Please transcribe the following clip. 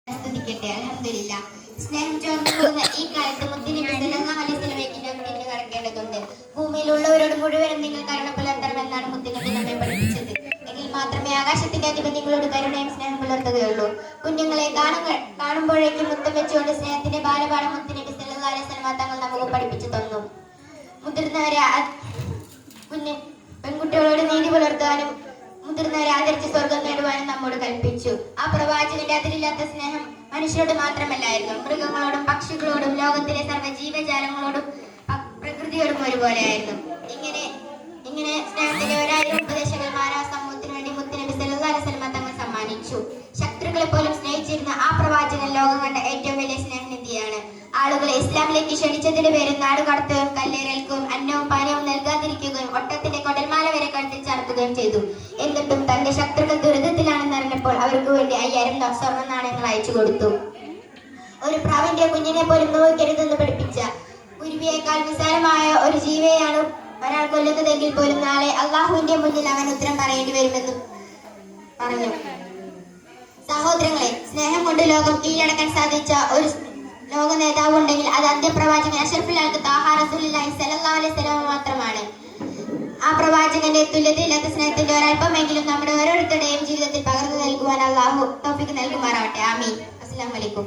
സ്തുതിക്കട്ടെ. അൽഹംദുലില്ലാ. സ്നേഹം ചോർന്നുകൊള്ളുന്ന ഈ കാലത്ത് മുത്തുനബി സല്ലല്ലാഹു അലൈഹി വസല്ലമയ്ക്ക് മുന്നിട്ട് കടക്കേണ്ടതുണ്ട്. ഭൂമിയിലുള്ളവരോട് മുഴുവനും നിങ്ങൾ കരുണ പുലർത്തണമെന്നാണ് മുത്തുനബി നമ്മെ പഠിപ്പിച്ചത്. എങ്കിൽ മാത്രമേ ആകാശത്തിന്റെ അധിപൻ നിങ്ങളോട് കരുണയും സ്നേഹം പുലർത്തുകയുള്ളൂ. കുഞ്ഞുങ്ങളെ കാണുമ്പോഴേക്കും മുത്തം വെച്ചുകൊണ്ട് സ്നേഹത്തിന്റെ ബാലപാഠം മുത്തുനബി സല്ലല്ലാഹു അലൈഹി വസല്ലമ തങ്ങൾ നമുക്ക് പഠിപ്പിച്ചു തന്നു. മുതിർന്നവരെ പെൺകുട്ടികളോട് നീതി പുലർത്താനും മുതിർന്നവരെ ആദരിച്ച് സ്വർഗം നേടുവാനും നമ്മോട് കൽപ്പിച്ചു. ആ പ്രവാചകന്റെ അതിരില്ലാത്ത സ്നേഹം മനുഷ്യരോട് മാത്രമല്ലായിരുന്നു, മൃഗങ്ങളോടും പക്ഷികളോടും ലോകത്തിലെ സർവ്വ ജീവജാലങ്ങളോടും പ്രകൃതിയോടും ഒരുപോലെയായിരുന്നു. ഇങ്ങനെ സ്നേഹത്തിന്റെ 1000 ഉപദേശകന്മാർ ആ സമൂഹത്തിന് വേണ്ടി മുത്തുനബി സല്ലല്ലാഹു അലൈഹി വസല്ലമ തങ്ങൾ സമ്മാനിച്ചു. ശത്രുക്കളെ പോലും സ്നേഹിച്ചിരുന്ന ആ പ്രവാചകൻ ലോകം കണ്ട ഏറ്റവും വലിയ സ്നേഹനിധിയാണ്. ആളുകളെ ഇസ്ലാമിലേക്ക് ക്ഷണിച്ചതിന്റെ പേരിൽ നാടുകടത്തുകയും കല്ലേറൽക്കുകയും അന്നവും പാനവും നൽകാതിരിക്കുകയും ഒട്ടത്തിന്റെ കൊടൽമാല വരെ കഴുത്തിൽ ചാർത്തുകയും ചെയ്തു. എന്നിട്ടും തന്റെ ശത്രുക്കൾ ദുരിതത്തിലാണെന്ന് അറിഞ്ഞപ്പോൾ അവർക്ക് വേണ്ടി 5000 സ്വർണ്ണ നാണയങ്ങൾ അയച്ചു കൊടുത്തു. ഒരു പ്രാവിന്റെ കുഞ്ഞിനെ പോലും നോക്കരുതെന്ന് പഠിപ്പിച്ച കുരുവിയേക്കാൾ നിസ്സാരമായ ഒരു ജീവിയെയാണ് ഒരാൾ കൊല്ലുന്നതെങ്കിൽ പോലും നാളെ അള്ളാഹുവിന്റെ മുന്നിൽ അവൻ ഉത്തരം പറയേണ്ടി വരുമെന്ന് പറഞ്ഞു. സഹോദരങ്ങളെ, സ്നേഹം കൊണ്ട് ലോകം കീഴടക്കാൻ സാധിച്ച ഒരു ലോക നേതാവ് ഉണ്ടെങ്കിൽ അത് അന്ത്യപ്രവാചകൻ അഷ്റഫുൽ ഖൽഖ് ത്വാഹാ റസൂലുള്ളാഹി സ്വല്ലല്ലാഹു അലൈഹി വസല്ലം മാത്രമാണ്. ആ പ്രവാചകന്റെ തുല്യതയില്ലാത്ത സ്നേഹത്തിന്റെ ഒരല്പമെങ്കിലും നമ്മുടെ ഓരോരുത്തരുടെയും ജീവിതത്തിൽ പകർന്നു നൽകുവാൻ അള്ളാഹു തൗഫീഖ് നൽകുമാറാവട്ടെ. ആമീൻ. അസ്സലാമു അലൈക്കും.